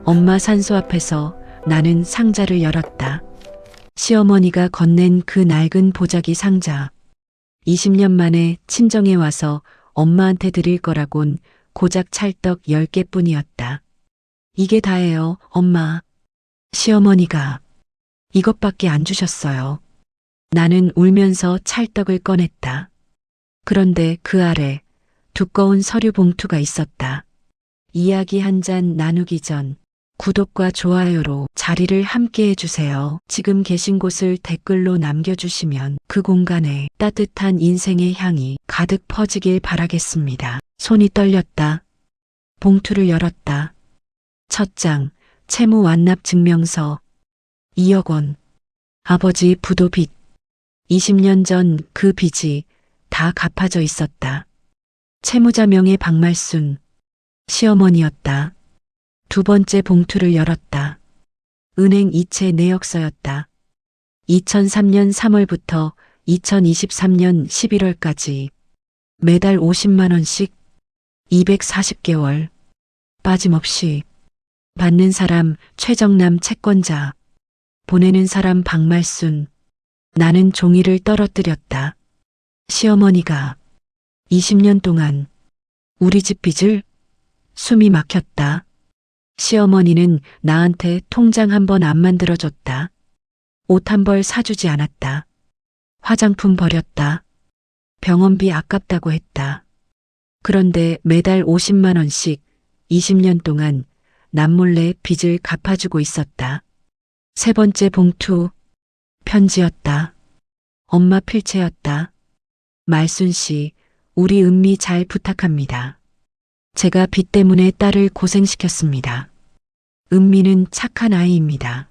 엄마 산소 앞에서 나는 상자를 열었다. 시어머니가 건넨 그 낡은 보자기 상자. 20년 만에 친정에 와서 엄마한테 드릴 거라곤 고작 찰떡 10개뿐이었다. 이게 다예요, 엄마. 시어머니가 이것밖에 안 주셨어요. 나는 울면서 찰떡을 꺼냈다. 그런데 그 아래 두꺼운 서류 봉투가 있었다. 이야기 한 잔 나누기 전 구독과 좋아요로 자리를 함께 해주세요. 지금 계신 곳을 댓글로 남겨주시면 그 공간에 따뜻한 인생의 향이 가득 퍼지길 바라겠습니다. 손이 떨렸다. 봉투를 열었다. 첫 장, 채무 완납 증명서. 2억 원. 아버지 부도 빚. 20년 전 그 빚이 다 갚아져 있었다. 채무자 명의 박말순. 시어머니였다. 두 번째 봉투를 열었다. 은행 이체 내역서였다. 2003년 3월부터 2023년 11월까지 매달 50만 원씩 240개월 빠짐없이 받는 사람 최정남 채권자, 보내는 사람 박말순. 나는 종이를 떨어뜨렸다. 시어머니가 20년 동안 우리 집 빚을. 숨이 막혔다. 시어머니는 나한테 통장 한 번 안 만들어줬다. 옷 한 벌 사주지 않았다. 화장품 버렸다. 병원비 아깝다고 했다. 그런데 매달 50만 원씩 20년 동안 남몰래 빚을 갚아주고 있었다. 세 번째 봉투, 편지였다. 엄마 필체였다. 말순 씨, 우리 은미 잘 부탁합니다. 제가 빚 때문에 딸을 고생시켰습니다. 은미는 착한 아이입니다.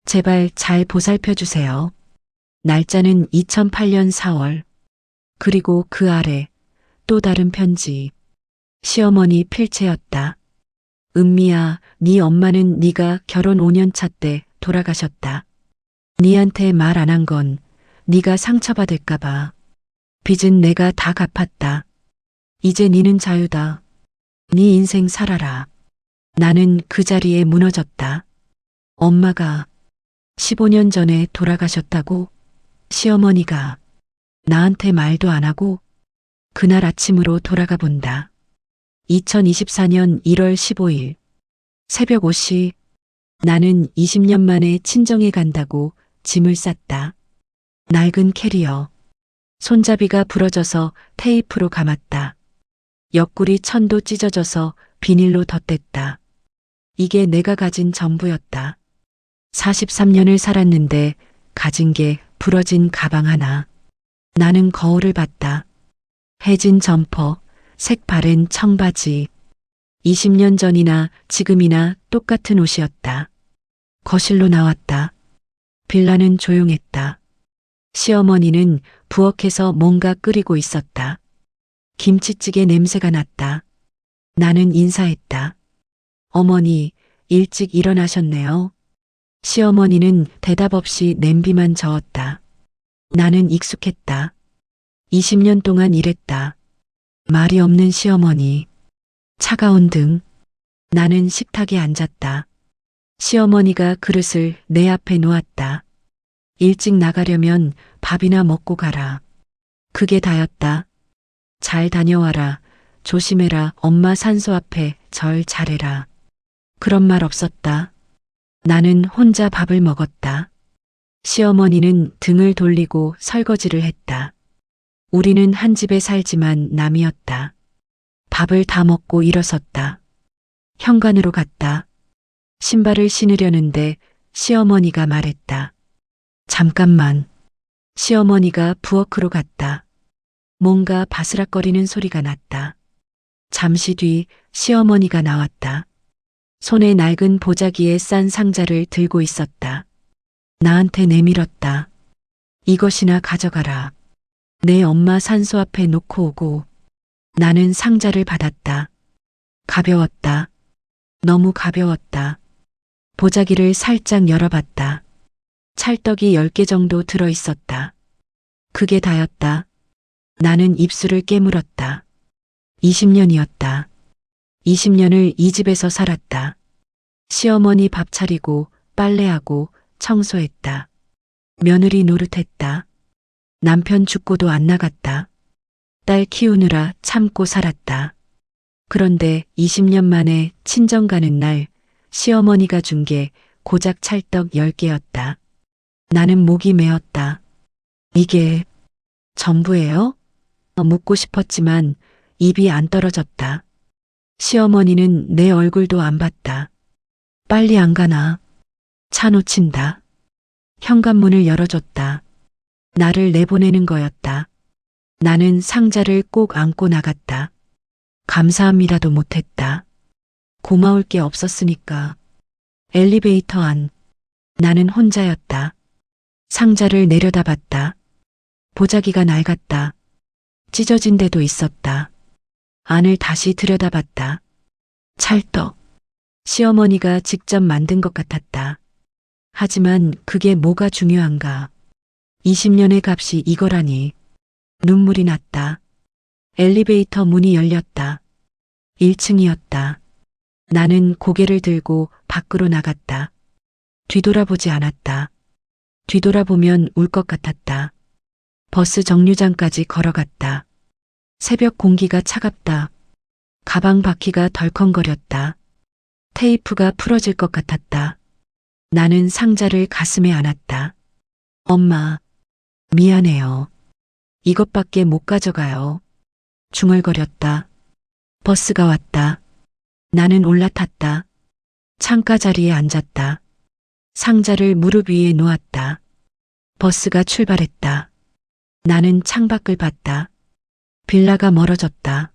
제발 잘 보살펴 주세요. 날짜는 2008년 4월. 그리고 그 아래 또 다른 편지. 시어머니 필체였다. 은미야, 네 엄마는 네가 결혼 5년 차 때 돌아가셨다. 네한테 말 안 한 건 네가 상처받을까 봐. 빚은 내가 다 갚았다. 이제 네는 자유다. 네 인생 살아라. 나는 그 자리에 무너졌다. 엄마가 15년 전에 돌아가셨다고? 시어머니가 나한테 말도 안 하고 그날 아침으로 돌아가 본다. 2024년 1월 15일 새벽 5시. 나는 20년 만에 친정에 간다고 짐을 쌌다. 낡은 캐리어. 손잡이가 부러져서 테이프로 감았다. 옆구리 천도 찢어져서 비닐로 덧댔다. 이게 내가 가진 전부였다. 43년을 살았는데 가진 게 부러진 가방 하나. 나는 거울을 봤다. 해진 점퍼, 색 바랜 청바지. 20년 전이나 지금이나 똑같은 옷이었다. 거실로 나왔다. 빌라는 조용했다. 시어머니는 부엌에서 뭔가 끓이고 있었다. 김치찌개 냄새가 났다. 나는 인사했다. 어머니, 일찍 일어나셨네요. 시어머니는 대답 없이 냄비만 저었다. 나는 익숙했다. 20년 동안 일했다. 말이 없는 시어머니. 차가운 등. 나는 식탁에 앉았다. 시어머니가 그릇을 내 앞에 놓았다. 일찍 나가려면 밥이나 먹고 가라. 그게 다였다. 잘 다녀와라. 조심해라. 엄마 산소 앞에 절 잘해라. 그런 말 없었다. 나는 혼자 밥을 먹었다. 시어머니는 등을 돌리고 설거지를 했다. 우리는 한 집에 살지만 남이었다. 밥을 다 먹고 일어섰다. 현관으로 갔다. 신발을 신으려는데 시어머니가 말했다. 잠깐만. 시어머니가 부엌으로 갔다. 뭔가 바스락거리는 소리가 났다. 잠시 뒤 시어머니가 나왔다. 손에 낡은 보자기에 싼 상자를 들고 있었다. 나한테 내밀었다. 이것이나 가져가라. 내 엄마 산소 앞에 놓고 오고. 나는 상자를 받았다. 가벼웠다. 너무 가벼웠다. 보자기를 살짝 열어봤다. 찰떡이 10개 정도 들어있었다. 그게 다였다. 나는 입술을 깨물었다. 20년이었다. 20년을 이 집에서 살았다. 시어머니 밥 차리고 빨래하고 청소했다. 며느리 노릇했다. 남편 죽고도 안 나갔다. 딸 키우느라 참고 살았다. 그런데 20년 만에 친정 가는 날 시어머니가 준 게 고작 찰떡 10개였다. 나는 목이 메었다. 이게 전부예요? 묻고 싶었지만 입이 안 떨어졌다. 시어머니는 내 얼굴도 안 봤다. 빨리 안 가나? 차 놓친다. 현관문을 열어줬다. 나를 내보내는 거였다. 나는 상자를 꼭 안고 나갔다. 감사합니다도 못했다. 고마울 게 없었으니까. 엘리베이터 안. 나는 혼자였다. 상자를 내려다봤다. 보자기가 낡았다. 찢어진 데도 있었다. 안을 다시 들여다봤다. 찰떡. 시어머니가 직접 만든 것 같았다. 하지만 그게 뭐가 중요한가. 20년의 값이 이거라니. 눈물이 났다. 엘리베이터 문이 열렸다. 1층이었다. 나는 고개를 들고 밖으로 나갔다. 뒤돌아보지 않았다. 뒤돌아보면 울 것 같았다. 버스 정류장까지 걸어갔다. 새벽 공기가 차갑다. 가방 바퀴가 덜컹거렸다. 테이프가 풀어질 것 같았다. 나는 상자를 가슴에 안았다. 엄마, 미안해요. 이것밖에 못 가져가요. 중얼거렸다. 버스가 왔다. 나는 올라탔다. 창가 자리에 앉았다. 상자를 무릎 위에 놓았다. 버스가 출발했다. 나는 창밖을 봤다. 빌라가 멀어졌다.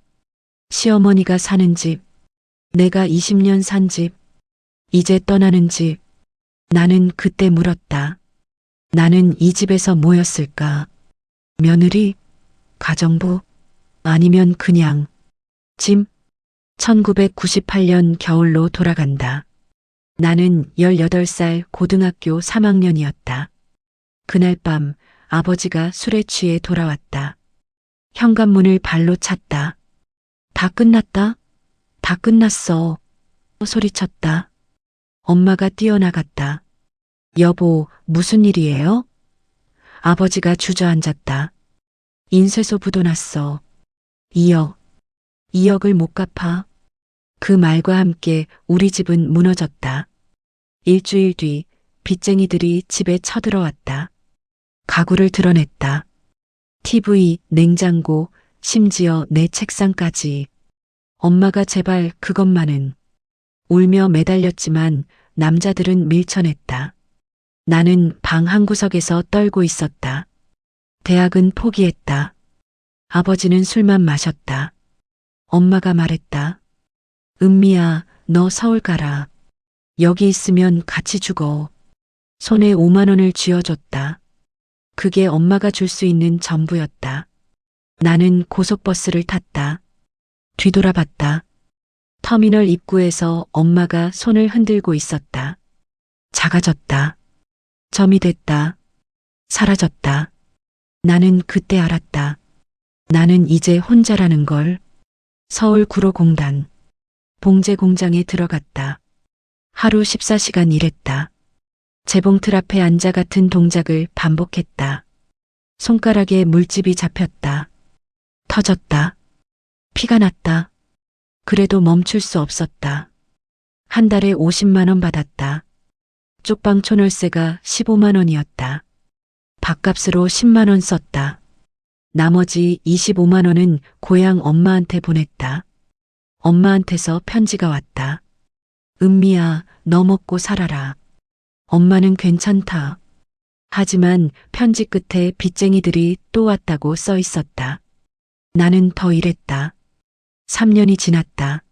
시어머니가 사는 집, 내가 20년 산 집, 이제 떠나는 집. 나는 그때 물었다. 나는 이 집에서 뭐였을까? 며느리? 가정부? 아니면 그냥 짐? 1998년 겨울로 돌아간다. 나는 18살 고등학교 3학년이었다. 그날 밤 아버지가 술에 취해 돌아왔다. 현관문을 발로 찼다. 다 끝났다? 다 끝났어. 소리쳤다. 엄마가 뛰어나갔다. 여보, 무슨 일이에요? 아버지가 주저앉았다. 인쇄소 부도났어. 2억. 2억을 못 갚아. 그 말과 함께 우리 집은 무너졌다. 일주일 뒤 빚쟁이들이 집에 쳐들어왔다. 가구를 드러냈다. TV, 냉장고, 심지어 내 책상까지. 엄마가 제발 그것만은. 울며 매달렸지만 남자들은 밀쳐냈다. 나는 방 한구석에서 떨고 있었다. 대학은 포기했다. 아버지는 술만 마셨다. 엄마가 말했다. 은미야, 너 서울 가라. 여기 있으면 같이 죽어. 손에 5만 원을 쥐어줬다. 그게 엄마가 줄 수 있는 전부였다. 나는 고속버스를 탔다. 뒤돌아봤다. 터미널 입구에서 엄마가 손을 흔들고 있었다. 작아졌다. 점이 됐다. 사라졌다. 나는 그때 알았다. 나는 이제 혼자라는 걸. 서울 구로공단. 봉제 공장에 들어갔다. 하루 14시간 일했다. 재봉틀 앞에 앉아 같은 동작을 반복했다. 손가락에 물집이 잡혔다. 터졌다. 피가 났다. 그래도 멈출 수 없었다. 한 달에 50만 원 받았다. 쪽방 촌월세가 15만 원이었다. 밥값으로 10만 원 썼다. 나머지 25만 원은 고향 엄마한테 보냈다. 엄마한테서 편지가 왔다. 은미야, 너 먹고 살아라. 엄마는 괜찮다. 하지만 편지 끝에 빚쟁이들이 또 왔다고 써 있었다. 나는 더 일했다. 3년이 지났다.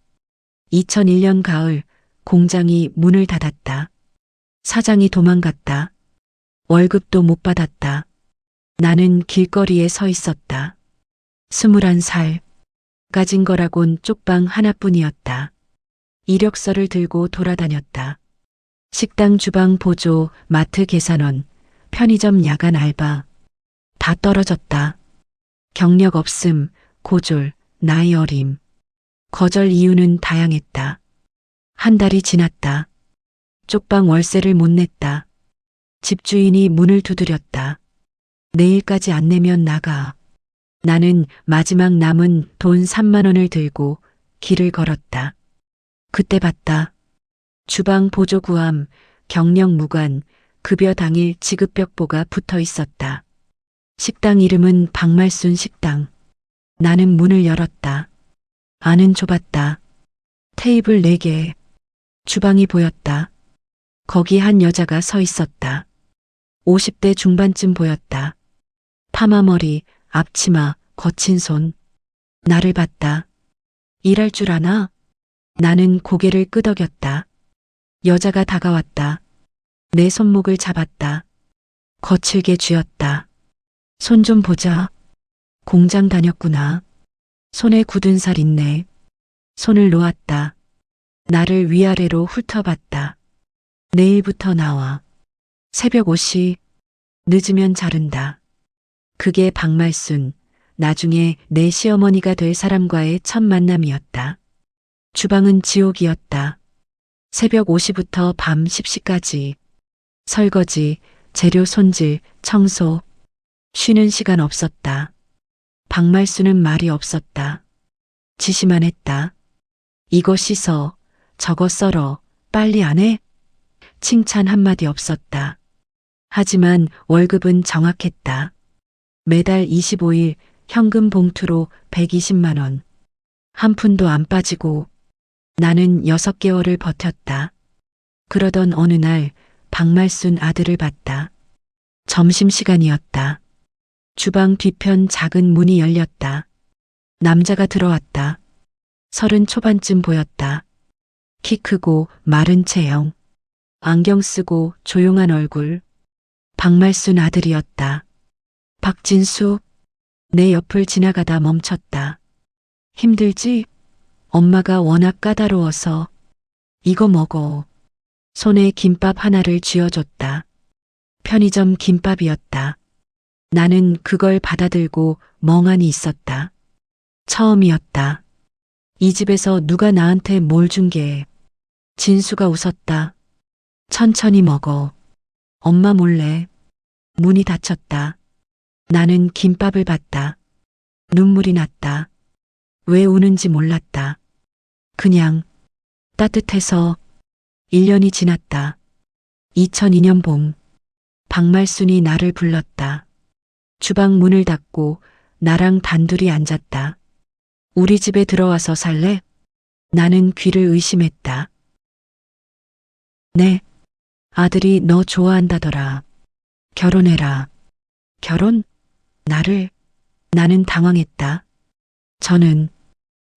2001년 가을 공장이 문을 닫았다. 사장이 도망갔다. 월급도 못 받았다. 나는 길거리에 서 있었다. 21살. 가진 거라곤 쪽방 하나뿐이었다. 이력서를 들고 돌아다녔다. 식당 주방 보조, 마트 계산원, 편의점 야간 알바. 다 떨어졌다. 경력 없음, 고졸, 나이 어림. 거절 이유는 다양했다. 한 달이 지났다. 쪽방 월세를 못 냈다. 집주인이 문을 두드렸다. 내일까지 안 내면 나가. 나는 마지막 남은 돈 3만 원을 들고 길을 걸었다. 그때 봤다. 주방 보조구함, 경력 무관, 급여 당일 지급벽보가 붙어 있었다. 식당 이름은 박말순 식당. 나는 문을 열었다. 안은 좁았다. 테이블 4개. 주방이 보였다. 거기 한 여자가 서 있었다. 50대 중반쯤 보였다. 파마머리, 앞치마, 거친 손. 나를 봤다. 일할 줄 아나? 나는 고개를 끄덕였다. 여자가 다가왔다. 내 손목을 잡았다. 거칠게 쥐었다. 손 좀 보자. 공장 다녔구나. 손에 굳은 살 있네. 손을 놓았다. 나를 위아래로 훑어봤다. 내일부터 나와. 새벽 5시. 늦으면 자른다. 그게 박말순, 나중에 내 시어머니가 될 사람과의 첫 만남이었다. 주방은 지옥이었다. 새벽 5시부터 밤 10시까지. 설거지, 재료 손질, 청소. 쉬는 시간 없었다. 박말순은 말이 없었다. 지시만 했다. 이거 씻어, 저거 썰어, 빨리 안 해? 칭찬 한마디 없었다. 하지만 월급은 정확했다. 매달 25일 현금 봉투로 120만 원. 한 푼도 안 빠지고 나는 6개월을 버텼다. 그러던 어느 날 박말순 아들을 봤다. 점심시간이었다. 주방 뒤편 작은 문이 열렸다. 남자가 들어왔다. 30 초반쯤 보였다. 키 크고 마른 체형. 안경 쓰고 조용한 얼굴. 박말순 아들이었다. 박진수. 내 옆을 지나가다 멈췄다. 힘들지? 엄마가 워낙 까다로워서. 이거 먹어. 손에 김밥 하나를 쥐어줬다. 편의점 김밥이었다. 나는 그걸 받아들고 멍하니 있었다. 처음이었다. 이 집에서 누가 나한테 뭘 준 게. 진수가 웃었다. 천천히 먹어. 엄마 몰래. 문이 닫혔다. 나는 김밥을 봤다. 눈물이 났다. 왜 우는지 몰랐다. 그냥 따뜻해서. 1년이 지났다. 2002년 봄. 박말순이 나를 불렀다. 주방 문을 닫고 나랑 단둘이 앉았다. 우리 집에 들어와서 살래? 나는 귀를 의심했다. 네. 아들이 너 좋아한다더라. 결혼해라. 결혼? 나를? 나는 당황했다.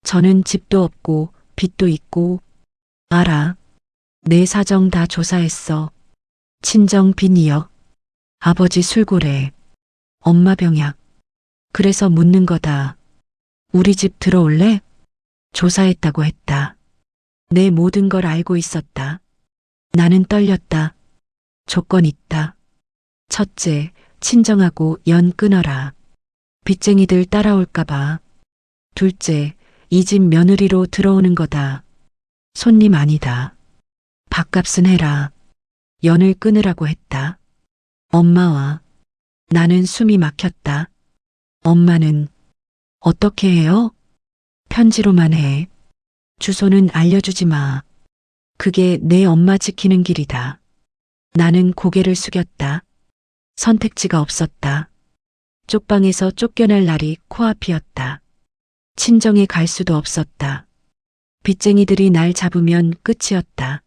저는 집도 없고 빚도 있고. 알아. 내 사정 다 조사했어. 친정 빚2억. 아버지 술고래. 엄마 병약. 그래서 묻는 거다. 우리 집 들어올래? 조사했다고 했다. 내 모든 걸 알고 있었다. 나는 떨렸다. 조건 있다. 첫째, 친정하고 연 끊어라. 빚쟁이들 따라올까봐. 둘째, 이 집 며느리로 들어오는 거다. 손님 아니다. 밥값은 해라. 연을 끊으라고 했다. 엄마와. 나는 숨이 막혔다. 엄마는 어떻게 해요? 편지로만 해. 주소는 알려주지 마. 그게 내 엄마 지키는 길이다. 나는 고개를 숙였다. 선택지가 없었다. 쪽방에서 쫓겨날 날이 코앞이었다. 친정에 갈 수도 없었다. 빚쟁이들이 날 잡으면 끝이었다.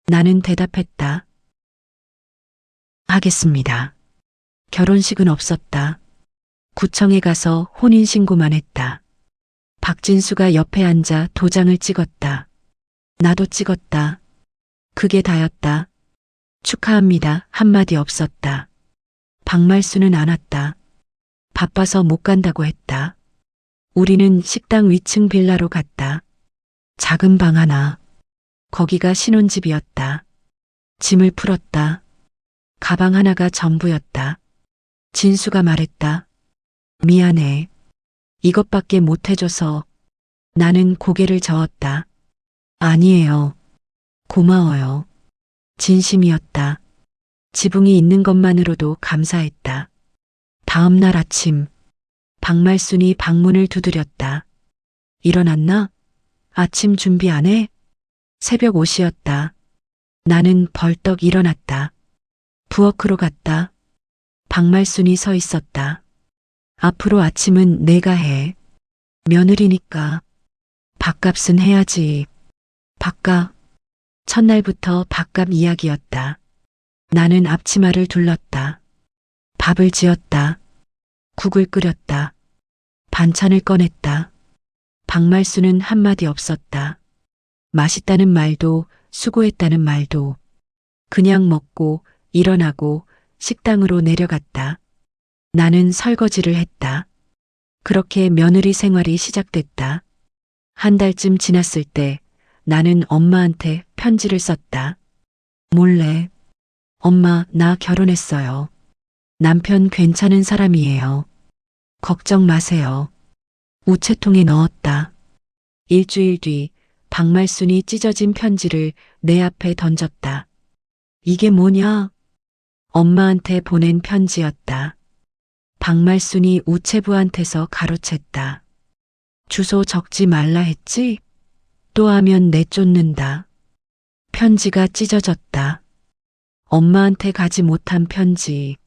나는 대답했다. 하겠습니다. 결혼식은 없었다. 구청에 가서 혼인신고만 했다. 박진수가 옆에 앉아 도장을 찍었다. 나도 찍었다. 그게 다였다. 축하합니다. 한마디 없었다. 박말순은 안 왔다. 바빠서 못 간다고 했다. 우리는 식당 위층 빌라로 갔다. 작은 방 하나. 거기가 신혼집이었다. 짐을 풀었다. 가방 하나가 전부였다. 진수가 말했다. 미안해. 이것밖에 못 해줘서. 나는 고개를 저었다. 아니에요. 고마워요. 진심이었다. 지붕이 있는 것만으로도 감사했다. 다음 날 아침, 박말순이 방문을 두드렸다. 일어났나? 아침 준비 안 해? 새벽 5시였다. 나는 벌떡 일어났다. 부엌으로 갔다. 박말순이 서 있었다. 앞으로 아침은 내가 해. 며느리니까. 밥값은 해야지. 밥값. 첫날부터 밥값 이야기였다. 나는 앞치마를 둘렀다. 밥을 지었다. 국을 끓였다. 반찬을 꺼냈다. 박말수는 한마디 없었다. 맛있다는 말도 수고했다는 말도. 그냥 먹고 일어나고 식당으로 내려갔다. 나는 설거지를 했다. 그렇게 며느리 생활이 시작됐다. 한 달쯤 지났을 때 나는 엄마한테 편지를 썼다. 몰래. 엄마, 나 결혼했어요. 남편 괜찮은 사람이에요. 걱정 마세요. 우체통에 넣었다. 일주일 뒤 박말순이 찢어진 편지를 내 앞에 던졌다. 이게 뭐냐? 엄마한테 보낸 편지였다. 박말순이 우체부한테서 가로챘다. 주소 적지 말라 했지? 또 하면 내쫓는다. 편지가 찢어졌다. 엄마한테 가지 못한 편지.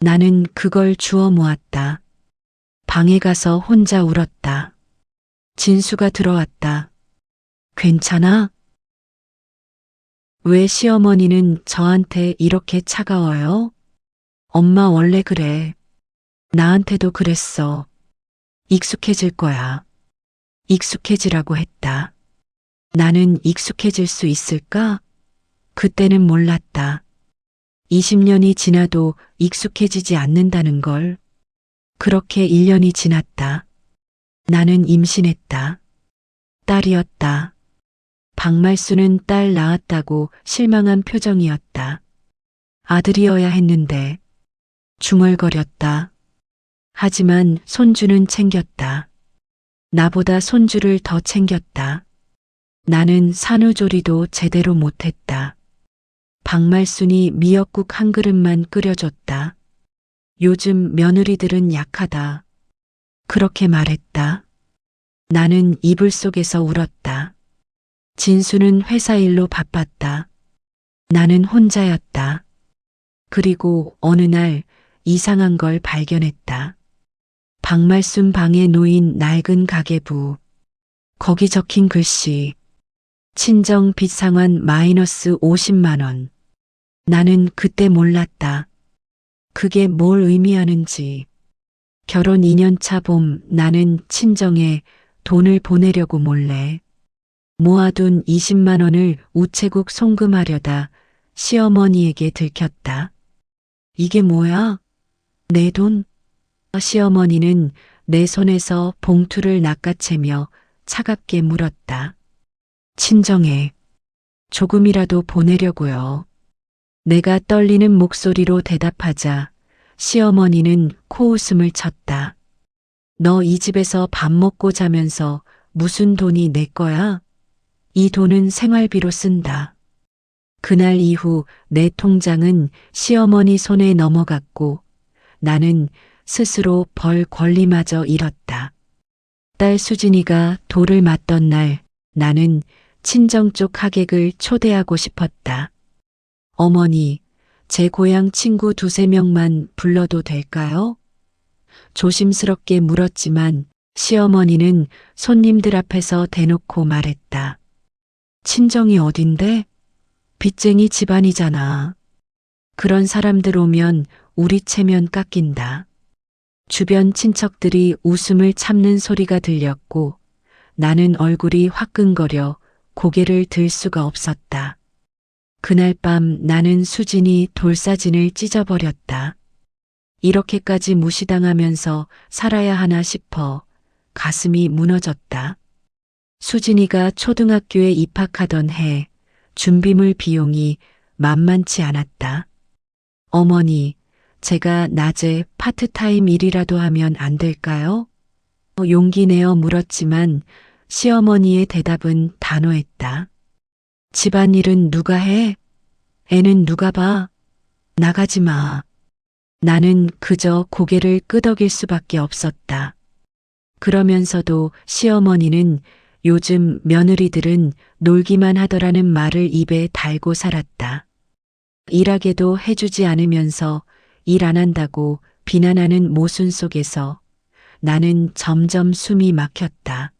나는 그걸 주워 모았다. 방에 가서 혼자 울었다. 진수가 들어왔다. 괜찮아? 왜 시어머니는 저한테 이렇게 차가워요? 엄마 원래 그래. 나한테도 그랬어. 익숙해질 거야. 익숙해지라고 했다. 나는 익숙해질 수 있을까? 그때는 몰랐다. 20년이 지나도 익숙해지지 않는다는 걸. 그렇게 1년이 지났다. 나는 임신했다. 딸이었다. 박말수는 딸 낳았다고 실망한 표정이었다. 아들이어야 했는데 중얼거렸다. 하지만 손주는 챙겼다. 나보다 손주를 더 챙겼다. 나는 산후조리도 제대로 못했다. 박말순이 미역국 한 그릇만 끓여줬다. 요즘 며느리들은 약하다. 그렇게 말했다. 나는 이불 속에서 울었다. 진수는 회사 일로 바빴다. 나는 혼자였다. 그리고 어느 날 이상한 걸 발견했다. 박말순 방에 놓인 낡은 가계부. 거기 적힌 글씨. 친정 빚 상환 마이너스 50만 원. 나는 그때 몰랐다. 그게 뭘 의미하는지. 결혼 2년차 봄 나는 친정에 돈을 보내려고 몰래 모아둔 20만 원을 우체국 송금하려다 시어머니에게 들켰다. 이게 뭐야? 내 돈? 시어머니는 내 손에서 봉투를 낚아채며 차갑게 물었다. 친정에 조금이라도 보내려고요. 내가 떨리는 목소리로 대답하자 시어머니는 코웃음을 쳤다. 너 이 집에서 밥 먹고 자면서 무슨 돈이 내 거야? 이 돈은 생활비로 쓴다. 그날 이후 내 통장은 시어머니 손에 넘어갔고 나는 스스로 벌 권리마저 잃었다. 딸 수진이가 돌을 맞던 날 나는 친정 쪽 하객을 초대하고 싶었다. 어머니, 제 고향 친구 2~3명만 불러도 될까요? 조심스럽게 물었지만 시어머니는 손님들 앞에서 대놓고 말했다. 친정이 어딘데? 빚쟁이 집안이잖아. 그런 사람들 오면 우리 체면 깎인다. 주변 친척들이 웃음을 참는 소리가 들렸고 나는 얼굴이 화끈거려 고개를 들 수가 없었다. 그날 밤 나는 수진이 돌사진을 찢어버렸다. 이렇게까지 무시당하면서 살아야 하나 싶어 가슴이 무너졌다. 수진이가 초등학교에 입학하던 해 준비물 비용이 만만치 않았다. 어머니, 제가 낮에 파트타임 일이라도 하면 안 될까요? 용기 내어 물었지만 시어머니의 대답은 단호했다. 집안일은 누가 해? 애는 누가 봐? 나가지 마. 나는 그저 고개를 끄덕일 수밖에 없었다. 그러면서도 시어머니는 요즘 며느리들은 놀기만 하더라는 말을 입에 달고 살았다. 일하게도 해주지 않으면서 일 안 한다고 비난하는 모순 속에서 나는 점점 숨이 막혔다.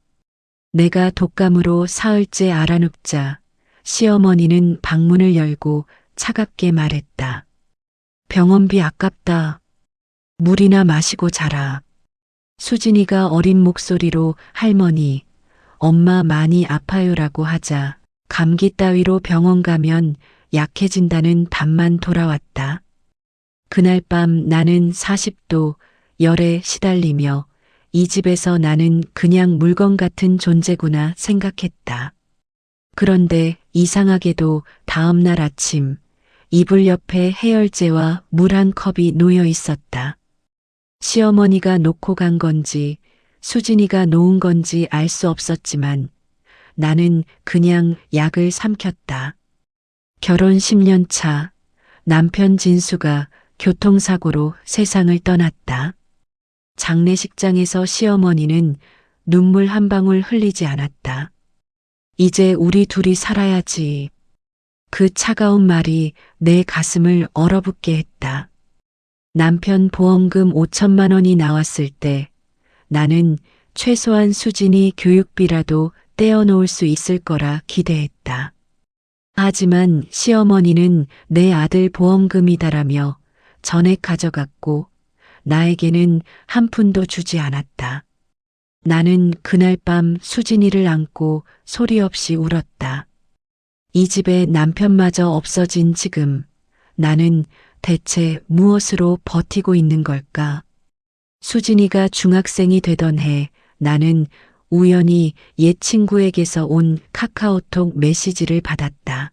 내가 독감으로 사흘째 알아눕자 시어머니는 방문을 열고 차갑게 말했다. 병원비 아깝다. 물이나 마시고 자라. 수진이가 어린 목소리로 할머니, 엄마 많이 아파요라고 하자 감기 따위로 병원 가면 약해진다는 답만 돌아왔다. 그날 밤 나는 40도 열에 시달리며 이 집에서 나는 그냥 물건 같은 존재구나 생각했다. 그런데 이상하게도 다음 날 아침 이불 옆에 해열제와 물 한 컵이 놓여 있었다. 시어머니가 놓고 간 건지 수진이가 놓은 건지 알 수 없었지만 나는 그냥 약을 삼켰다. 결혼 10년 차 남편 진수가 교통사고로 세상을 떠났다. 장례식장에서 시어머니는 눈물 한 방울 흘리지 않았다. 이제 우리 둘이 살아야지. 그 차가운 말이 내 가슴을 얼어붙게 했다. 남편 보험금 5천만 원이 나왔을 때 나는 최소한 수진이 교육비라도 떼어놓을 수 있을 거라 기대했다. 하지만 시어머니는 내 아들 보험금이다라며 전액 가져갔고 나에게는 한 푼도 주지 않았다. 나는 그날 밤 수진이를 안고 소리 없이 울었다. 이 집에 남편마저 없어진 지금 나는 대체 무엇으로 버티고 있는 걸까? 수진이가 중학생이 되던 해 나는 우연히 옛 친구에게서 온 카카오톡 메시지를 받았다.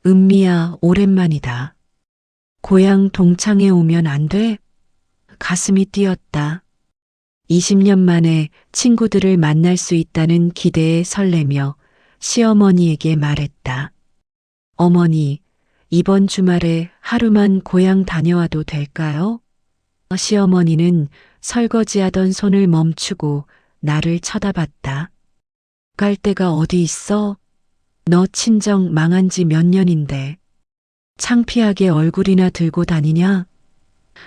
은미야, 오랜만이다. 고향 동창에 오면 안 돼? 가슴이 뛰었다. 20년 만에 친구들을 만날 수 있다는 기대에 설레며 시어머니에게 말했다. 어머니, 이번 주말에 하루만 고향 다녀와도 될까요? 시어머니는 설거지하던 손을 멈추고 나를 쳐다봤다. 갈 데가 어디 있어? 너 친정 망한 지 몇 년인데. 창피하게 얼굴이나 들고 다니냐?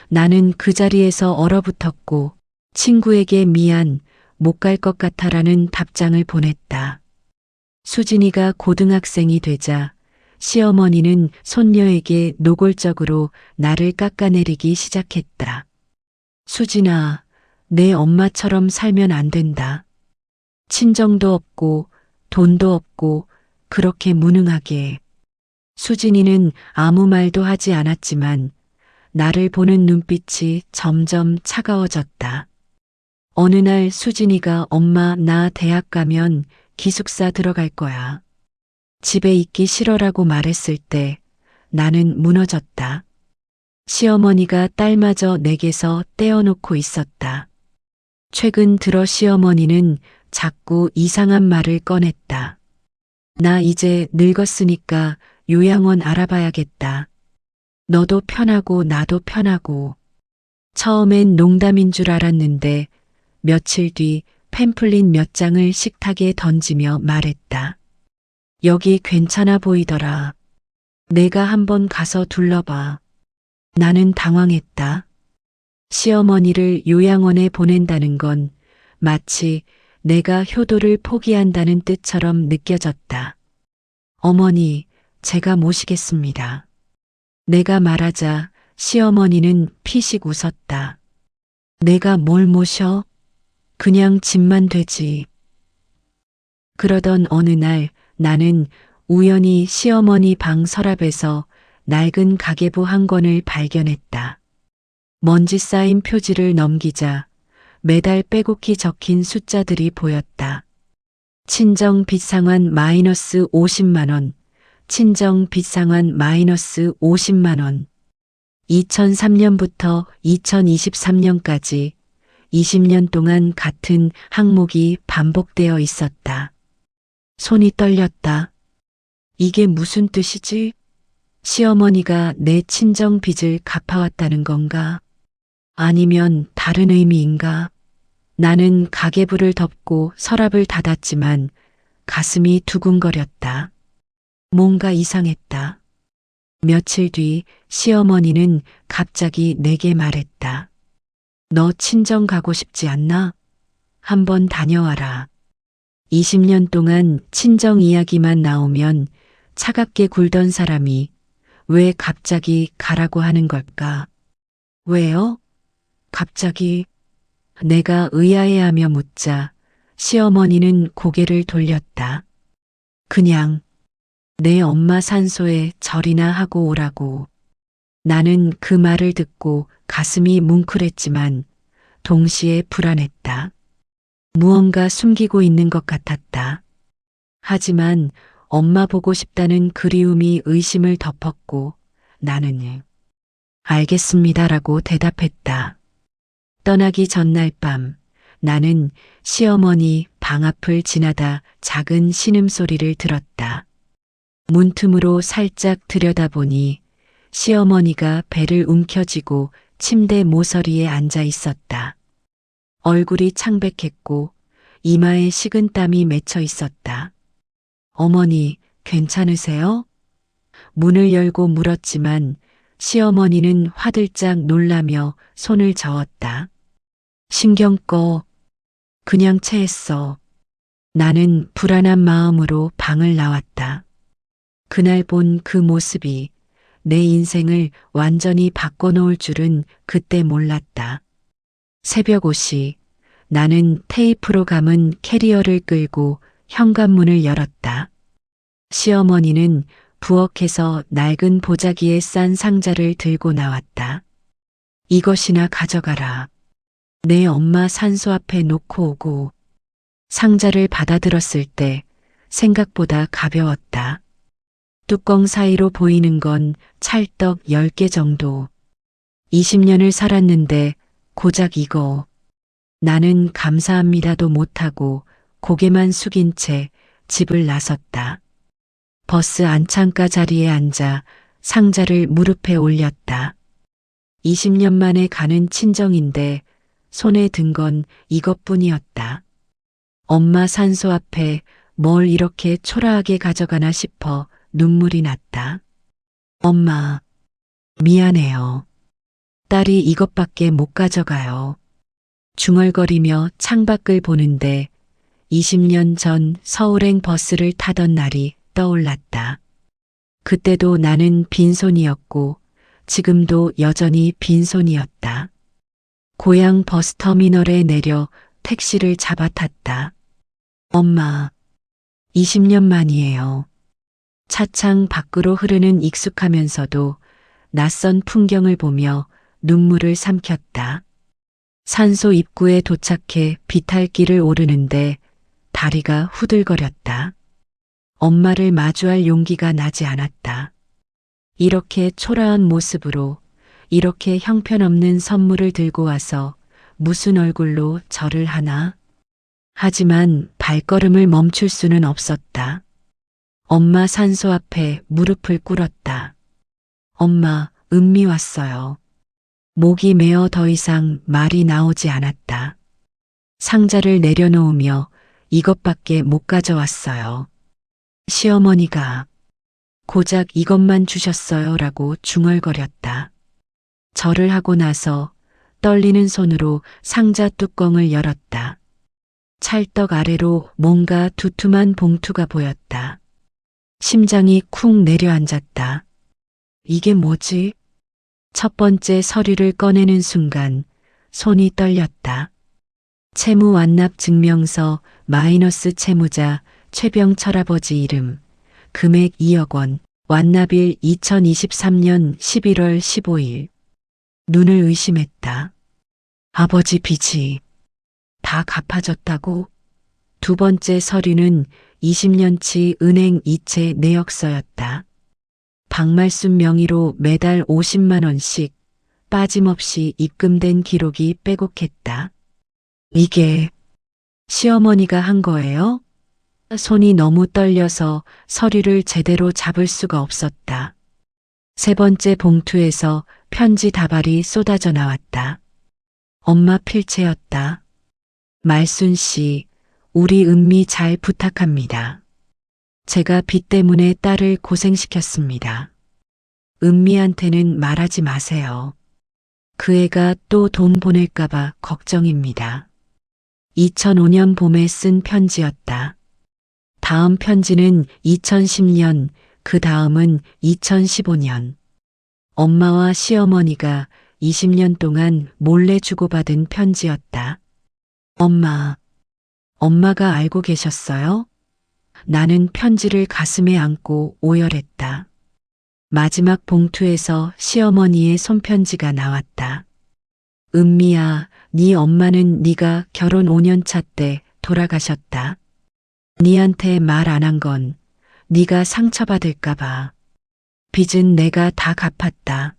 나는 그 자리에서 얼어붙었고 친구에게 미안, 못 갈 것 같아라는 답장을 보냈다. 수진이가 고등학생이 되자 시어머니는 손녀에게 노골적으로 나를 깎아내리기 시작했다. 수진아, 내 엄마처럼 살면 안 된다. 친정도 없고 돈도 없고 그렇게 무능하게. 수진이는 아무 말도 하지 않았지만 나를 보는 눈빛이 점점 차가워졌다. 어느 날 수진이가 엄마 나 대학 가면 기숙사 들어갈 거야. 집에 있기 싫어라고 말했을 때 나는 무너졌다. 시어머니가 딸마저 내게서 떼어놓고 있었다. 최근 들어 시어머니는 자꾸 이상한 말을 꺼냈다. 나 이제 늙었으니까 요양원 알아봐야겠다. 너도 편하고 나도 편하고. 처음엔 농담인 줄 알았는데 며칠 뒤 팸플릿 몇 장을 식탁에 던지며 말했다. 여기 괜찮아 보이더라. 내가 한번 가서 둘러봐. 나는 당황했다. 시어머니를 요양원에 보낸다는 건 마치 내가 효도를 포기한다는 뜻처럼 느껴졌다. 어머니, 제가 모시겠습니다. 내가 말하자 시어머니는 피식 웃었다. 내가 뭘 모셔? 그냥 집만 되지. 그러던 어느 날 나는 우연히 시어머니 방 서랍에서 낡은 가계부 한 권을 발견했다. 먼지 쌓인 표지를 넘기자 매달 빼곡히 적힌 숫자들이 보였다. 친정 빚 상환 마이너스 50만 원, 친정 빚 상환 마이너스 50만 원. 2003년부터 2023년까지 20년 동안 같은 항목이 반복되어 있었다. 손이 떨렸다. 이게 무슨 뜻이지? 시어머니가 내 친정 빚을 갚아왔다는 건가? 아니면 다른 의미인가? 나는 가계부를 덮고 서랍을 닫았지만 가슴이 두근거렸다. 뭔가 이상했다. 며칠 뒤 시어머니는 갑자기 내게 말했다. 너 친정 가고 싶지 않나? 한번 다녀와라. 20년 동안 친정 이야기만 나오면 차갑게 굴던 사람이 왜 갑자기 가라고 하는 걸까? 왜요? 갑자기 내가 의아해하며 묻자 시어머니는 고개를 돌렸다. 그냥 내 엄마 산소에 절이나 하고 오라고. 나는 그 말을 듣고 가슴이 뭉클했지만 동시에 불안했다. 무언가 숨기고 있는 것 같았다. 하지만 엄마 보고 싶다는 그리움이 의심을 덮었고 나는 알겠습니다라고 대답했다. 떠나기 전날 밤 나는 시어머니 방 앞을 지나다 작은 신음소리를 들었다. 문틈으로 살짝 들여다보니 시어머니가 배를 움켜쥐고 침대 모서리에 앉아 있었다. 얼굴이 창백했고 이마에 식은땀이 맺혀 있었다. 어머니, 괜찮으세요? 문을 열고 물었지만 시어머니는 화들짝 놀라며 손을 저었다. 신경 꺼. 그냥 체했어. 나는 불안한 마음으로 방을 나왔다. 그날 본 그 모습이 내 인생을 완전히 바꿔놓을 줄은 그때 몰랐다. 새벽 5시 나는 테이프로 감은 캐리어를 끌고 현관문을 열었다. 시어머니는 부엌에서 낡은 보자기에 싼 상자를 들고 나왔다. 이것이나 가져가라. 내 엄마 산소 앞에 놓고 오고. 상자를 받아들었을 때 생각보다 가벼웠다. 뚜껑 사이로 보이는 건 찰떡 10개 정도. 20년을 살았는데 고작 이거. 나는 감사합니다도 못하고 고개만 숙인 채 집을 나섰다. 버스 안창가 자리에 앉아 상자를 무릎에 올렸다. 20년 만에 가는 친정인데 손에 든 건 이것뿐이었다. 엄마 산소 앞에 뭘 이렇게 초라하게 가져가나 싶어 눈물이 났다. 엄마, 미안해요. 딸이 이것밖에 못 가져가요. 중얼거리며 창밖을 보는데 20년 전 서울행 버스를 타던 날이 떠올랐다. 그때도 나는 빈손이었고 지금도 여전히 빈손이었다. 고향 버스터미널에 내려 택시를 잡아 탔다. 엄마, 20년 만이에요. 차창 밖으로 흐르는 익숙하면서도 낯선 풍경을 보며 눈물을 삼켰다. 산소 입구에 도착해 비탈길을 오르는데 다리가 후들거렸다. 엄마를 마주할 용기가 나지 않았다. 이렇게 초라한 모습으로 이렇게 형편없는 선물을 들고 와서 무슨 얼굴로 절을 하나? 하지만 발걸음을 멈출 수는 없었다. 엄마 산소 앞에 무릎을 꿇었다. 엄마, 은미 왔어요. 목이 메어 더 이상 말이 나오지 않았다. 상자를 내려놓으며 이것밖에 못 가져왔어요. 시어머니가 고작 이것만 주셨어요 라고 중얼거렸다. 절을 하고 나서 떨리는 손으로 상자 뚜껑을 열었다. 찰떡 아래로 뭔가 두툼한 봉투가 보였다. 심장이 쿵 내려앉았다. 이게 뭐지? 첫 번째 서류를 꺼내는 순간 손이 떨렸다. 채무 완납 증명서 마이너스 채무자 최병철 아버지 이름, 금액 2억 원, 완납일 2023년 11월 15일. 눈을 의심했다. 아버지 빚이 다 갚아졌다고? 두 번째 서류는 20년치 은행 이체 내역서였다. 박말순 명의로 매달 50만 원씩 빠짐없이 입금된 기록이 빼곡했다. 이게 시어머니가 한 거예요? 손이 너무 떨려서 서류를 제대로 잡을 수가 없었다. 세 번째 봉투에서 편지 다발이 쏟아져 나왔다. 엄마 필체였다. 말순 씨, 우리 은미 잘 부탁합니다. 제가 빚 때문에 딸을 고생시켰습니다. 은미한테는 말하지 마세요. 그 애가 또 돈 보낼까봐 걱정입니다. 2005년 봄에 쓴 편지였다. 다음 편지는 2010년, 그 다음은 2015년. 엄마와 시어머니가 20년 동안 몰래 주고받은 편지였다. 엄마가 알고 계셨어요? 나는 편지를 가슴에 안고 오열했다. 마지막 봉투에서 시어머니의 손편지가 나왔다. 은미야, 네 엄마는 네가 결혼 5년 차 때 돌아가셨다. 네한테 말 안 한 건 네가 상처받을까 봐. 빚은 내가 다 갚았다.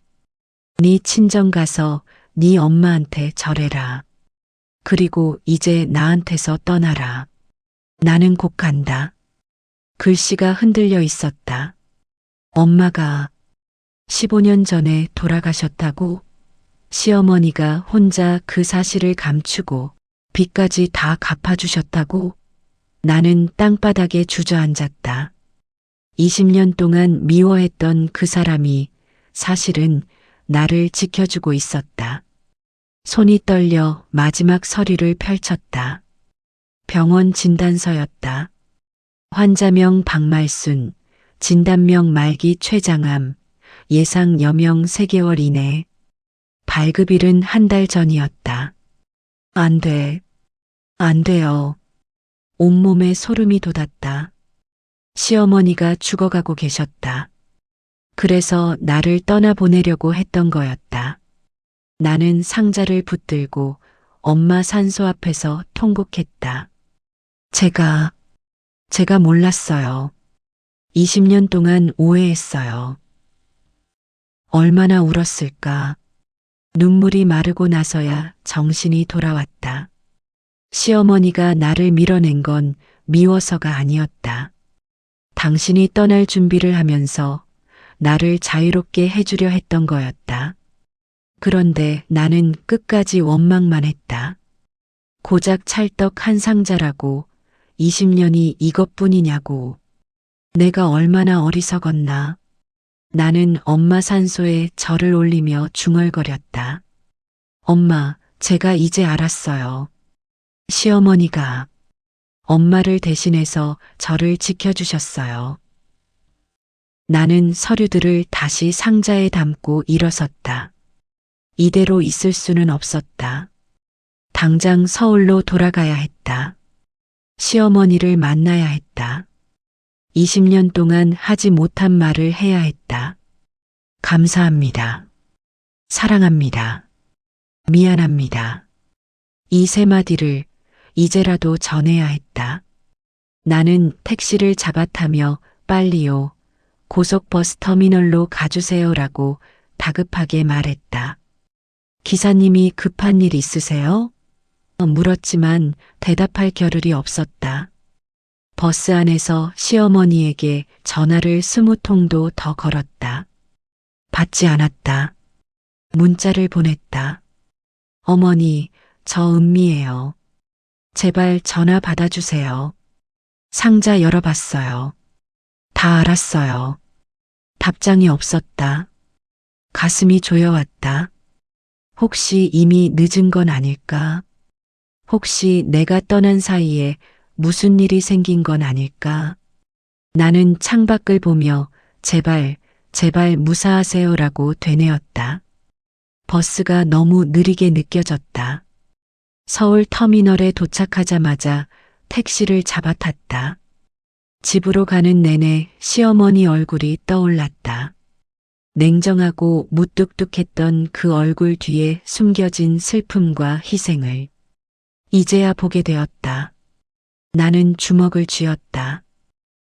네 친정 가서 네 엄마한테 절해라. 그리고 이제 나한테서 떠나라. 나는 곧 간다. 글씨가 흔들려 있었다. 엄마가 15년 전에 돌아가셨다고? 시어머니가 혼자 그 사실을 감추고 빚까지 다 갚아주셨다고? 나는 땅바닥에 주저앉았다. 20년 동안 미워했던 그 사람이 사실은 나를 지켜주고 있었다. 손이 떨려 마지막 서류를 펼쳤다. 병원 진단서였다. 환자명 박말순, 진단명 말기 췌장암, 예상 여명 3개월 이내. 발급일은 한 달 전이었다. 안 돼. 안 돼요. 온몸에 소름이 돋았다. 시어머니가 죽어가고 계셨다. 그래서 나를 떠나보내려고 했던 거였다. 나는 상자를 붙들고 엄마 산소 앞에서 통곡했다. 제가 몰랐어요. 20년 동안 오해했어요. 얼마나 울었을까. 눈물이 마르고 나서야 정신이 돌아왔다. 시어머니가 나를 밀어낸 건 미워서가 아니었다. 당신이 떠날 준비를 하면서 나를 자유롭게 해주려 했던 거였다. 그런데 나는 끝까지 원망만 했다. 고작 찰떡 한 상자라고 20년이 이것뿐이냐고. 내가 얼마나 어리석었나. 나는 엄마 산소에 절을 올리며 중얼거렸다. 엄마, 제가 이제 알았어요. 시어머니가 엄마를 대신해서 저를 지켜주셨어요. 나는 서류들을 다시 상자에 담고 일어섰다. 이대로 있을 수는 없었다. 당장 서울로 돌아가야 했다. 시어머니를 만나야 했다. 20년 동안 하지 못한 말을 해야 했다. 감사합니다. 사랑합니다. 미안합니다. 이 세 마디를 이제라도 전해야 했다. 나는 택시를 잡아타며 빨리요. 고속버스 터미널로 가주세요라고 다급하게 말했다. 기사님이 급한 일 있으세요? 물었지만 대답할 겨를이 없었다. 버스 안에서 시어머니에게 전화를 20통도 더 걸었다. 받지 않았다. 문자를 보냈다. 어머니, 저 은미예요. 제발 전화 받아주세요. 상자 열어봤어요. 다 알았어요. 답장이 없었다. 가슴이 조여왔다. 혹시 이미 늦은 건 아닐까? 혹시 내가 떠난 사이에 무슨 일이 생긴 건 아닐까? 나는 창밖을 보며 제발 무사하세요라고 되뇌었다. 버스가 너무 느리게 느껴졌다. 서울 터미널에 도착하자마자 택시를 잡아탔다. 집으로 가는 내내 시어머니 얼굴이 떠올랐다. 냉정하고 무뚝뚝했던 그 얼굴 뒤에 숨겨진 슬픔과 희생을 이제야 보게 되었다. 나는 주먹을 쥐었다.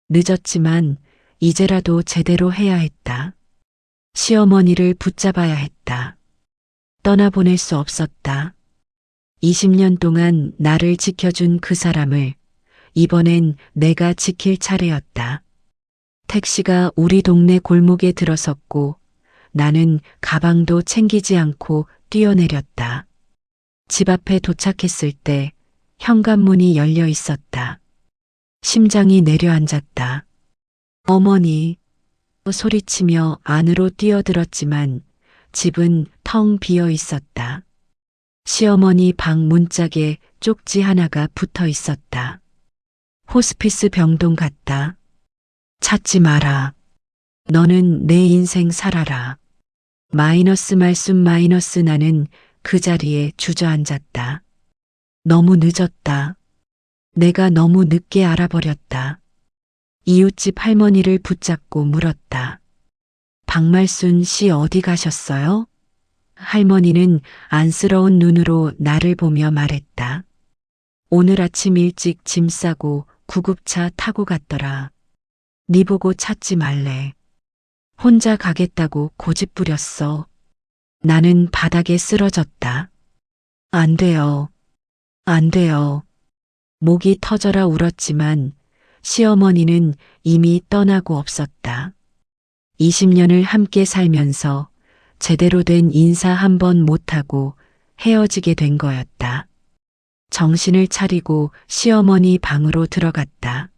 늦었지만 이제라도 제대로 해야 했다. 시어머니를 붙잡아야 했다. 떠나보낼 수 없었다. 20년 동안 나를 지켜준 그 사람을 이번엔 내가 지킬 차례였다. 택시가 우리 동네 골목에 들어섰고 나는 가방도 챙기지 않고 뛰어내렸다. 집 앞에 도착했을 때 현관문이 열려 있었다. 심장이 내려앉았다. 어머니, 소리치며 안으로 뛰어들었지만 집은 텅 비어 있었다. 시어머니 방 문짝에 쪽지 하나가 붙어 있었다. 호스피스 병동 같다. 찾지 마라. 너는 내 인생 살아라. 마이너스 말씀 마이너스. 나는 그 자리에 주저앉았다. 너무 늦었다. 내가 너무 늦게 알아버렸다. 이웃집 할머니를 붙잡고 물었다. 박말순 씨 어디 가셨어요? 할머니는 안쓰러운 눈으로 나를 보며 말했다. 오늘 아침 일찍 짐 싸고 구급차 타고 갔더라. 네 보고 찾지 말래. 혼자 가겠다고 고집부렸어. 나는 바닥에 쓰러졌다. 안 돼요. 안 돼요. 목이 터져라 울었지만 시어머니는 이미 떠나고 없었다. 20년을 함께 살면서 제대로 된 인사 한 번 못하고 헤어지게 된 거였다. 정신을 차리고 시어머니 방으로 들어갔다.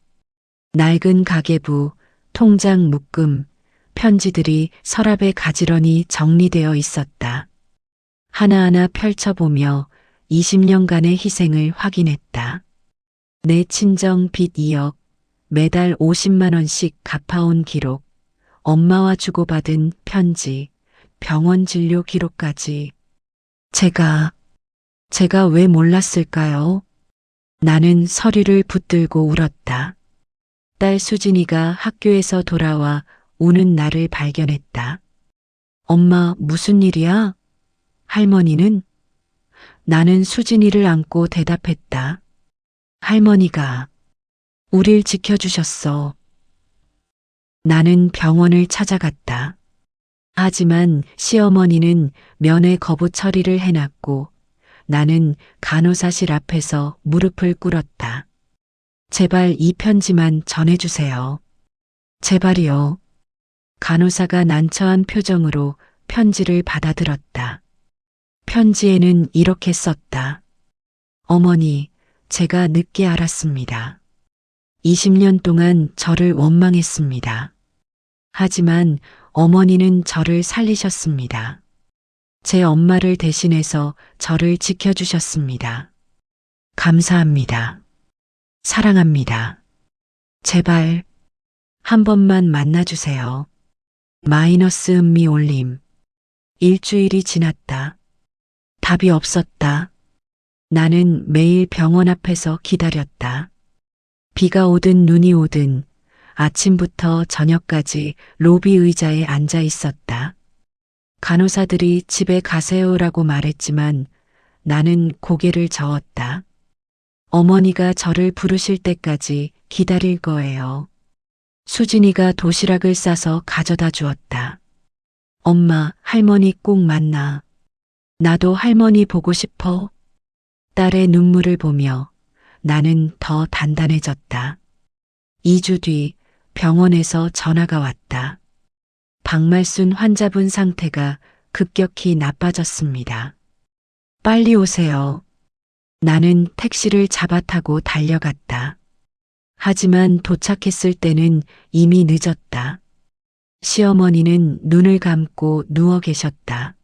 낡은 가계부, 통장 묶음, 편지들이 서랍에 가지런히 정리되어 있었다. 하나하나 펼쳐보며 20년간의 희생을 확인했다. 내 친정 빚 2억, 매달 50만 원씩 갚아온 기록, 엄마와 주고받은 편지, 병원 진료 기록까지. 제가 왜 몰랐을까요? 나는 서류를 붙들고 울었다. 딸 수진이가 학교에서 돌아와 우는 나를 발견했다. 엄마, 무슨 일이야? 할머니는? 나는 수진이를 안고 대답했다. 할머니가 우릴 지켜주셨어. 나는 병원을 찾아갔다. 하지만 시어머니는 면회 거부 처리를 해놨고 나는 간호사실 앞에서 무릎을 꿇었다. 제발 이 편지만 전해주세요. 제발이요. 간호사가 난처한 표정으로 편지를 받아들었다. 편지에는 이렇게 썼다. 어머니, 제가 늦게 알았습니다. 20년 동안 저를 원망했습니다. 하지만 어머니는 저를 살리셨습니다. 제 엄마를 대신해서 저를 지켜주셨습니다. 감사합니다. 사랑합니다. 제발 한 번만 만나주세요. 마이너스 음미 올림. 일주일이 지났다. 답이 없었다. 나는 매일 병원 앞에서 기다렸다. 비가 오든 눈이 오든 아침부터 저녁까지 로비 의자에 앉아 있었다. 간호사들이 집에 가세요라고 말했지만 나는 고개를 저었다. 어머니가 저를 부르실 때까지 기다릴 거예요. 수진이가 도시락을 싸서 가져다 주었다. 엄마, 할머니 꼭 만나. 나도 할머니 보고 싶어. 딸의 눈물을 보며 나는 더 단단해졌다. 2주 뒤 병원에서 전화가 왔다. 박말순 환자분 상태가 급격히 나빠졌습니다. 빨리 오세요. 나는 택시를 잡아 타고 달려갔다. 하지만 도착했을 때는 이미 늦었다. 시어머니는 눈을 감고 누워 계셨다.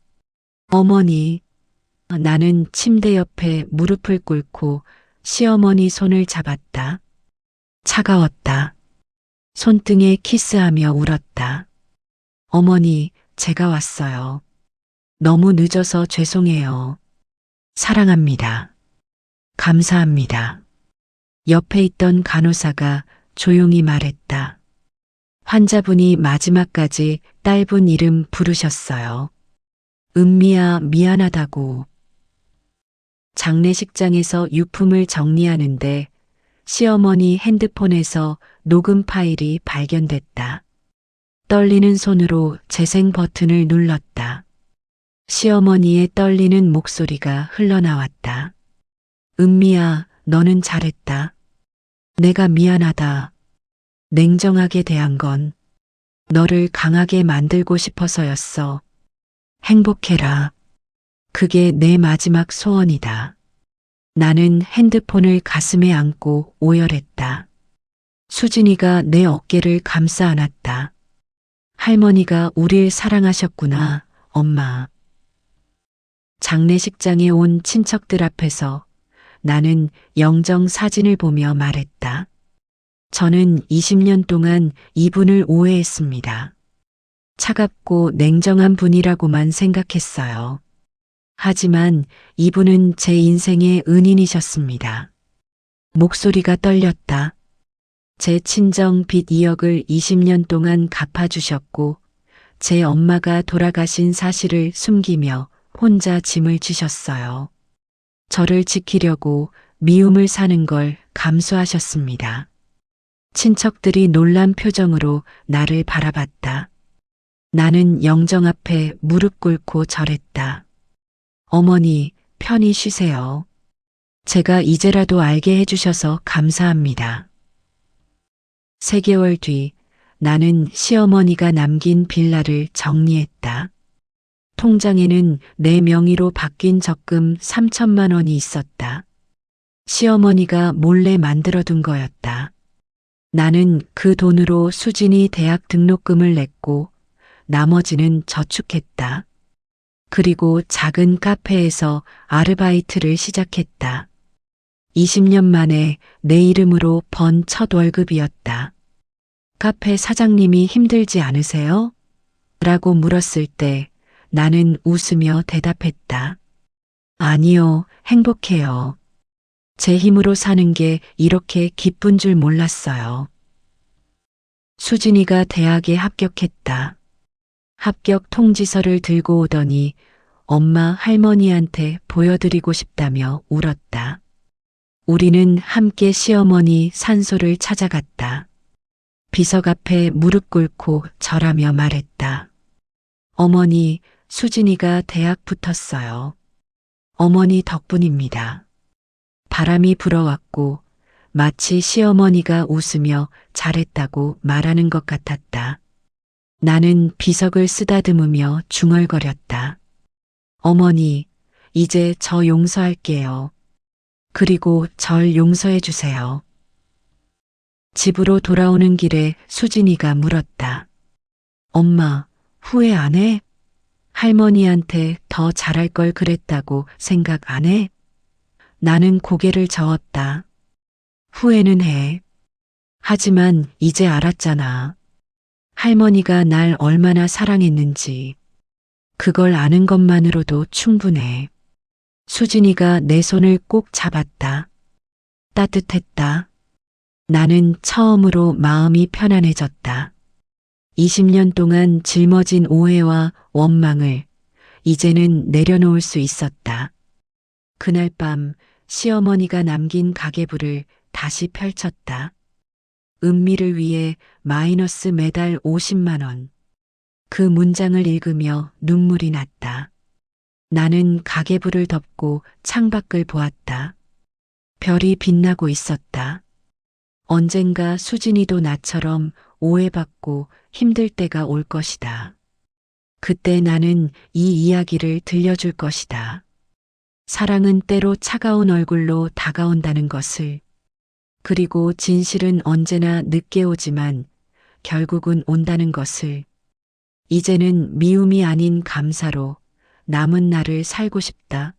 어머니, 나는 침대 옆에 무릎을 꿇고 시어머니 손을 잡았다. 차가웠다. 손등에 키스하며 울었다. 어머니, 제가 왔어요. 너무 늦어서 죄송해요. 사랑합니다. 감사합니다. 옆에 있던 간호사가 조용히 말했다. 환자분이 마지막까지 딸분 이름 부르셨어요. 은미야, 미안하다고. 장례식장에서 유품을 정리하는데 시어머니 핸드폰에서 녹음 파일이 발견됐다. 떨리는 손으로 재생 버튼을 눌렀다. 시어머니의 떨리는 목소리가 흘러나왔다. 은미야, 너는 잘했다. 내가 미안하다. 냉정하게 대한 건. 너를 강하게 만들고 싶어서였어. 행복해라. 그게 내 마지막 소원이다. 나는 핸드폰을 가슴에 안고 오열했다. 수진이가 내 어깨를 감싸 안았다. 할머니가 우릴 사랑하셨구나, 엄마. 장례식장에 온 친척들 앞에서 나는 영정 사진을 보며 말했다. 저는 20년 동안 이분을 오해했습니다. 차갑고 냉정한 분이라고만 생각했어요. 하지만 이분은 제 인생의 은인이셨습니다. 목소리가 떨렸다. 제 친정 빚 2억을 20년 동안 갚아주셨고, 제 엄마가 돌아가신 사실을 숨기며 혼자 짐을 지셨어요. 저를 지키려고 미움을 사는 걸 감수하셨습니다. 친척들이 놀란 표정으로 나를 바라봤다. 나는 영정 앞에 무릎 꿇고 절했다. 어머니, 편히 쉬세요. 제가 이제라도 알게 해주셔서 감사합니다. 3개월 뒤 나는 시어머니가 남긴 빌라를 정리했다. 통장에는 내 명의로 바뀐 적금 3천만 원이 있었다. 시어머니가 몰래 만들어둔 거였다. 나는 그 돈으로 수진이 대학 등록금을 냈고 나머지는 저축했다. 그리고 작은 카페에서 아르바이트를 시작했다. 20년 만에 내 이름으로 번 첫 월급이었다. 카페 사장님이 힘들지 않으세요? 라고 물었을 때 나는 웃으며 대답했다. 아니요, 행복해요. 제 힘으로 사는 게 이렇게 기쁜 줄 몰랐어요. 수진이가 대학에 합격했다. 합격 통지서를 들고 오더니 엄마 할머니한테 보여드리고 싶다며 울었다. 우리는 함께 시어머니 산소를 찾아갔다. 비석 앞에 무릎 꿇고 절하며 말했다. 어머니, 수진이가 대학 붙었어요. 어머니 덕분입니다. 바람이 불어왔고 마치 시어머니가 웃으며 잘했다고 말하는 것 같았다. 나는 비석을 쓰다듬으며 중얼거렸다. 어머니, 이제 저 용서할게요. 그리고 절 용서해 주세요. 집으로 돌아오는 길에 수진이가 물었다. 엄마, 후회 안 해? 할머니한테 더 잘할 걸 그랬다고 생각 안 해? 나는 고개를 저었다. 후회는 해. 하지만 이제 알았잖아. 할머니가 날 얼마나 사랑했는지. 그걸 아는 것만으로도 충분해. 수진이가 내 손을 꼭 잡았다. 따뜻했다. 나는 처음으로 마음이 편안해졌다. 20년 동안 짊어진 오해와 원망을 이제는 내려놓을 수 있었다. 그날 밤 시어머니가 남긴 가계부를 다시 펼쳤다. 은미를 위해 마이너스 매달 50만 원. 그 문장을 읽으며 눈물이 났다. 나는 가계부를 덮고 창밖을 보았다. 별이 빛나고 있었다. 언젠가 수진이도 나처럼 오해받고 힘들 때가 올 것이다. 그때 나는 이 이야기를 들려줄 것이다. 사랑은 때로 차가운 얼굴로 다가온다는 것을, 그리고 진실은 언제나 늦게 오지만 결국은 온다는 것을, 이제는 미움이 아닌 감사로 남은 날을 살고 싶다.